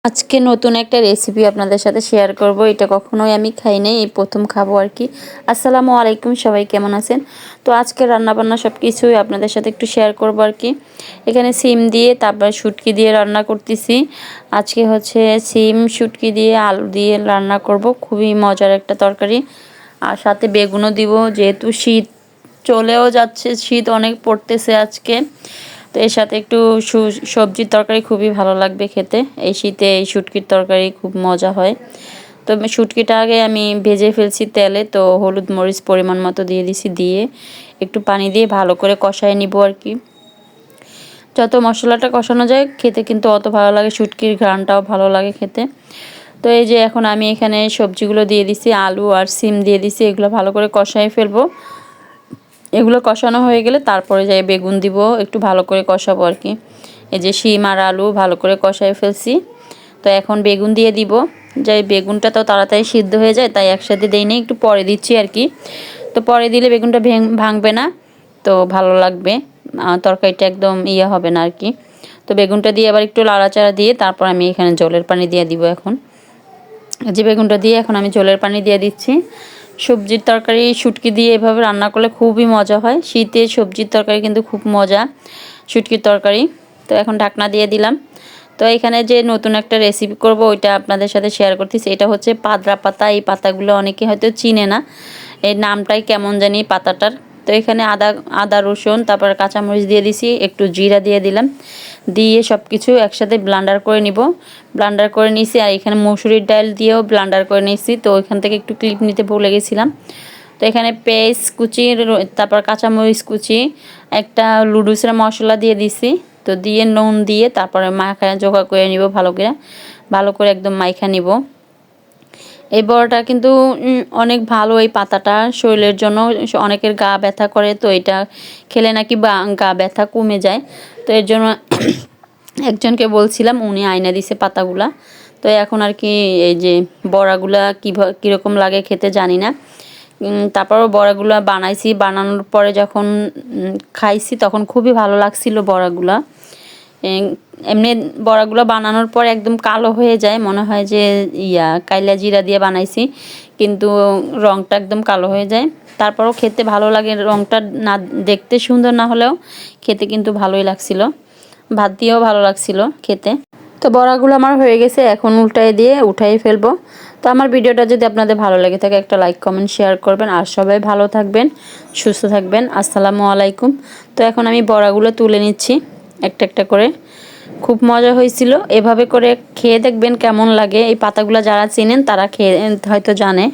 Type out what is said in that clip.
আজকে নতুন একটা রেসিপি আপনাদের সাথে শেয়ার করব। এটা কখনোই আমি খাই নাই, এই প্রথম খাবো আর কি। আসসালামু আলাইকুম, সবাই কেমন আছেন? তো আজকে রান্নাবান্না সব কিছুই আপনাদের সাথে একটু শেয়ার করব আর কি। এখানে সিম দিয়ে তারপর শুটকি দিয়ে রান্না করতেছি। আজকে হচ্ছে সিম শুটকি দিয়ে আলু দিয়ে রান্না করব, খুবই মজার একটা তরকারি। আর সাথে বেগুনও দিব, যেহেতু শীত চলেও যাচ্ছে, শীত অনেক পড়তেছে আজকে। তো এর সাথে একটু সবজির তরকারি খুবই ভালো লাগবে খেতে। এই শীতে এই শুটকির তরকারি খুব মজা হয়। তো শুটকিটা আগে আমি ভেজে ফেলছি তেলে, তো হলুদ মরিচ পরিমাণ মতো দিয়ে দিছি, দিয়ে একটু পানি দিয়ে ভালো করে কষায় নিব আর কি। যত মশলাটা কষানো যায় খেতে কিন্তু অত ভালো লাগে, শুটকির ঘ্রাণটাও ভালো লাগে খেতে। তো এই যে এখন আমি এখানে সবজিগুলো দিয়ে দিছি, আলু আর সিম দিয়ে দিছি, এগুলো ভালো করে কষায় ফেলবো। এগুলো কষানো হয়ে গেলে তারপরে যাই বেগুন দিব, একটু ভালো করে কষাবো আর কি। এই যে শিম আর আলু ভালো করে কষায় ফেলছি, তো এখন বেগুন দিয়ে দিব। যাই বেগুনটা তো তাড়াতাড়ি সিদ্ধ হয়ে যায়, তাই একসাথে দেই না, একটু পরে দিচ্ছি আর কি। তো পরে দিলে বেগুনটা ভাঙবে না, তো ভালো লাগবে, তরকারিটা একদম হবে না আর কি। তো বেগুনটা দিয়ে আবার একটু লাড়াচাড়া দিয়ে তারপর আমি এখানে জলের পানি দিয়ে দিব। এখন যে বেগুনটা দিয়ে এখন আমি জলের পানি দিয়ে দিচ্ছি। সবজির তরকারি শুটকি দিয়ে এভাবে রান্না করলে খুবই মজা হয়। শীতে সবজির তরকারি কিন্তু খুব মজা, শুটকির তরকারি। তো এখন ঢাকনা দিয়ে দিলাম। তো এখানে যে নতুন একটা রেসিপি করব, ওইটা আপনাদের সাথে শেয়ার করতেছি। এটা হচ্ছে পাদরা পাতা। এই পাতাগুলো অনেকে হয়তো চিনে না, এই নামটাই কেমন জানি পাতাটার। তো এখানে আদা আদা রসুন তারপর কাঁচামরিচ দিয়ে দিছি, একটু জিরা দিয়ে দিলাম, দিয়ে সব কিছু একসাথে ব্লান্ডার করে নিব। ব্লান্ডার করে নিয়েছি, আর এখানে মসুরির ডাল দিয়েও ব্লান্ডার করে নিয়েছি। তো ওইখান থেকে একটু ক্লিপ নিতে ভুলে গেছিলাম। তো এখানে পেঁয়াজ কুচি, তারপর কাঁচামরিচ কুচি, একটা লুডুসের মশলা দিয়ে দিছি। তো দিয়ে নুন দিয়ে তারপরে মাখা জোগা করে নিব, ভালো করে একদম মাইখা নিব। এই বড়াটা কিন্তু অনেক ভালো, এই পাতাটা শরীরের জন্য। অনেকের গা ব্যথা করে, তো এটা খেলে নাকি গা ব্যথা কমে যায়। তো এর জন্য একজনকে বলছিলাম, উনি আয়না দিছে পাতাগুলা। তো এখন আর কি এই যে বড়াগুলা কীরকম লাগে খেতে জানি না। তারপরও বড়াগুলা বানাইছি, বানানোর পরে যখন খাইছি তখন খুবই ভালো লাগছিল বড়াগুলা। এমনি বড়াগুলো বানানোর পর একদম কালো হয়ে যায়, মনে হয় যে কাইলা জিরা দিয়ে বানাইছি, কিন্তু রংটা একদম কালো হয়ে যায়। তারপরও খেতে ভালো লাগে, রংটা না দেখতে সুন্দর না হলেও খেতে কিন্তু ভালোই লাগছিল, ভাত দিয়েও ভালো লাগছিল খেতে। তো বড়াগুলো আমার হয়ে গেছে, এখন উঠাই ফেলবো। তো আমার ভিডিওটা যদি আপনাদের ভালো লেগে থাকে, একটা লাইক কমেন্ট শেয়ার করবেন। আর সবাই ভালো থাকবেন, সুস্থ থাকবেন। আসসালামু আলাইকুম। তো এখন আমি বড়াগুলো তুলে নিচ্ছি একটা একটা করে। খুব মজা হয়েছিল, এভাবে করে খেয়ে দেখবেন কেমন লাগে। এই পাতাগুলো যারা চেনেন তারা খেয়ে হয়তো জানে।